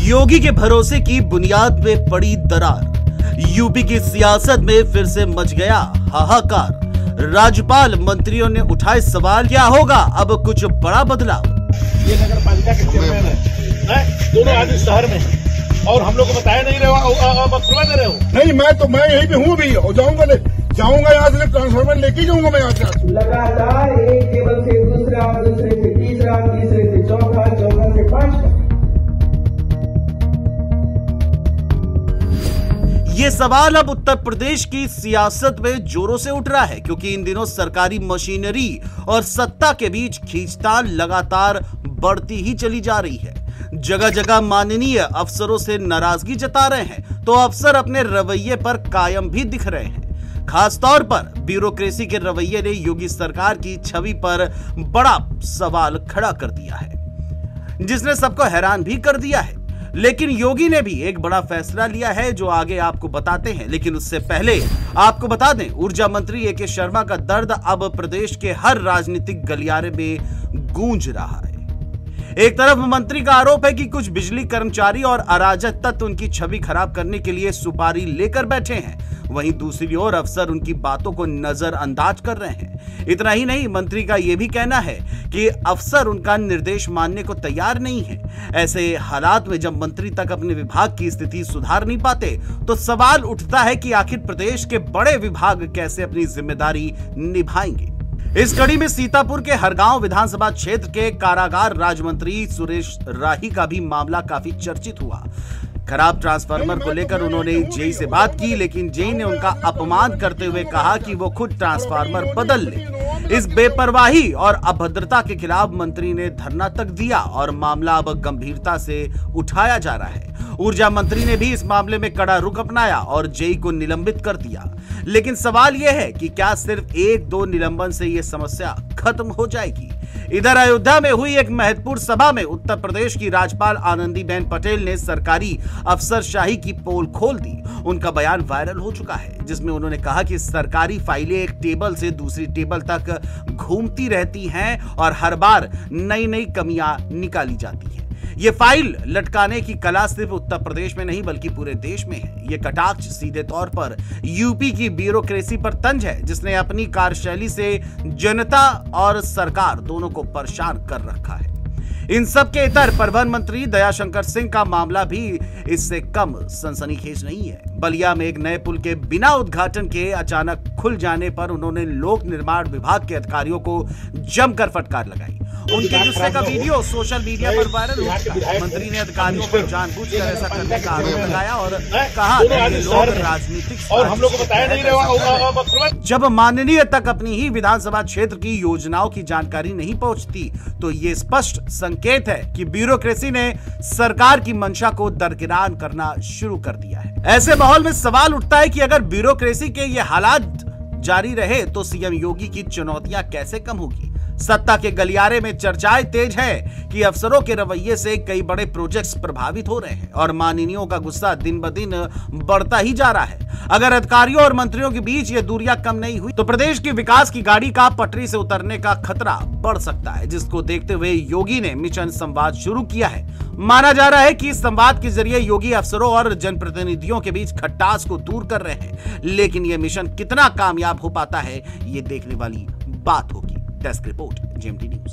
योगी के भरोसे की बुनियाद में पड़ी दरार। यूपी की सियासत में फिर से मच गया हाहाकार। राज्यपाल मंत्रियों ने उठाए सवाल, क्या होगा अब कुछ बड़ा बदलाव। ये नगर पालिका के चेयरमैन है, दोनों आदमी शहर में हैं और हम लोग को बताया नहीं रहे हो। नहीं, मैं यहीं पे हूँ भी और जाऊंगा यहाँ से ट्रांसफार्मर लेके जाऊंगा मैं यहाँ से। लगातार एक टेबल से दूसरा, दूसरे से तीसरा, तीसरे से चौथा, चौथा से पांचवा। ये सवाल अब उत्तर प्रदेश की सियासत में जोरों से उठ रहा है, क्योंकि इन दिनों सरकारी मशीनरी और सत्ता के बीच खींचतान लगातार बढ़ती ही चली जा रही है। जगह जगह माननीय अफसरों से नाराजगी जता रहे हैं, तो अफसर अपने रवैये पर कायम भी दिख रहे हैं। खासतौर पर ब्यूरोक्रेसी के रवैये ने योगी सरकार की छवि पर बड़ा सवाल खड़ा कर दिया है, जिसने सबको हैरान भी कर दिया है। लेकिन योगी ने भी एक बड़ा फैसला लिया है, जो आगे आपको बताते हैं। लेकिन उससे पहले आपको बता दें, ऊर्जा मंत्री ए.के. शर्मा का दर्द अब प्रदेश के हर राजनीतिक गलियारे में गूंज रहा है। एक तरफ मंत्री का आरोप है कि कुछ बिजली कर्मचारी और अराजक तत्व उनकी छवि खराब करने के लिए सुपारी लेकर बैठे हैं, वहीं दूसरी ओर अफसर उनकी बातों को नजरअंदाज कर रहे हैं। इतना ही नहीं, मंत्री का यह भी कहना है कि अफसर उनका निर्देश मानने को तैयार नहीं है। ऐसे हालात में जब मंत्री तक अपने विभाग की स्थिति सुधार नहीं पाते, तो सवाल उठता है कि आखिर प्रदेश के बड़े विभाग कैसे अपनी जिम्मेदारी निभाएंगे। इस कड़ी में सीतापुर के हरगांव विधानसभा क्षेत्र के कारागार राज्य मंत्री सुरेश राही का भी मामला काफी चर्चित हुआ। खराब ट्रांसफार्मर को लेकर उन्होंने जेई से बात की, लेकिन जेई ने उनका अपमान करते हुए कहा कि वो खुद ट्रांसफार्मर बदल ले। इस बेपरवाही और अभद्रता के खिलाफ मंत्री ने धरना तक दिया और मामला अब गंभीरता से उठाया जा रहा है। ऊर्जा मंत्री ने भी इस मामले में कड़ा रुख अपनाया और जेई को निलंबित कर दिया। लेकिन सवाल यह है कि क्या सिर्फ 1-2 निलंबन से यह समस्या खत्म हो जाएगी। इधर अयोध्या में हुई एक महत्वपूर्ण सभा में उत्तर प्रदेश की राज्यपाल आनंदीबेन पटेल ने सरकारी अफसरशाही की पोल खोल दी। उनका बयान वायरल हो चुका है, जिसमें उन्होंने कहा कि सरकारी फाइलें एक टेबल से दूसरी टेबल तक घूमती रहती हैं और हर बार नई नई कमियां निकाली जाती हैं। ये फाइल लटकाने की कला सिर्फ उत्तर प्रदेश में नहीं बल्कि पूरे देश में है। ये कटाक्ष सीधे तौर पर यूपी की ब्यूरोक्रेसी पर तंज है, जिसने अपनी कार्यशैली से जनता और सरकार दोनों को परेशान कर रखा है। इन सब के इतर परिवहन मंत्री दयाशंकर सिंह का मामला भी इससे कम सनसनीखेज नहीं है। बलिया में एक नए पुल के बिना उद्घाटन के अचानक खुल जाने पर उन्होंने लोक निर्माण विभाग के अधिकारियों को जमकर फटकार लगाई। उनके गुस्से का वीडियो सोशल मीडिया पर वायरल हो चुका है। मंत्री ने अधिकारियों पर जानबूझकर ऐसा करने का आरोप लगाया और कहा कि लोग राजनीतिक और हम लोग को बताया नहीं रहा। जब माननीय तक अपनी ही विधानसभा क्षेत्र की योजनाओं की जानकारी नहीं पहुंचती, तो ये स्पष्ट संकेत है कि ब्यूरोक्रेसी ने सरकार की मंशा को दरकिनार करना शुरू कर दिया है। ऐसे माहौल में सवाल उठता है कि अगर ब्यूरोक्रेसी के ये हालात जारी रहे तो सीएम योगी की चुनौतियां कैसे कम होगी। सत्ता के गलियारे में चर्चाएं तेज है कि अफसरों के रवैये से कई बड़े प्रोजेक्ट्स प्रभावित हो रहे हैं और माननीयों का गुस्सा दिन ब दिन बढ़ता ही जा रहा है। अगर अधिकारियों और मंत्रियों के बीच ये दूरियां कम नहीं हुई, तो प्रदेश की विकास की गाड़ी का पटरी से उतरने का खतरा बढ़ सकता है, जिसको देखते हुए योगी ने मिशन संवाद शुरू किया है। माना जा रहा है कि इस संवाद के जरिए योगी अफसरों और जनप्रतिनिधियों के बीच खटास को दूर कर रहे हैं। लेकिन यह मिशन कितना कामयाब हो पाता है, ये देखने वाली बात होगी। Desk report, GMT news.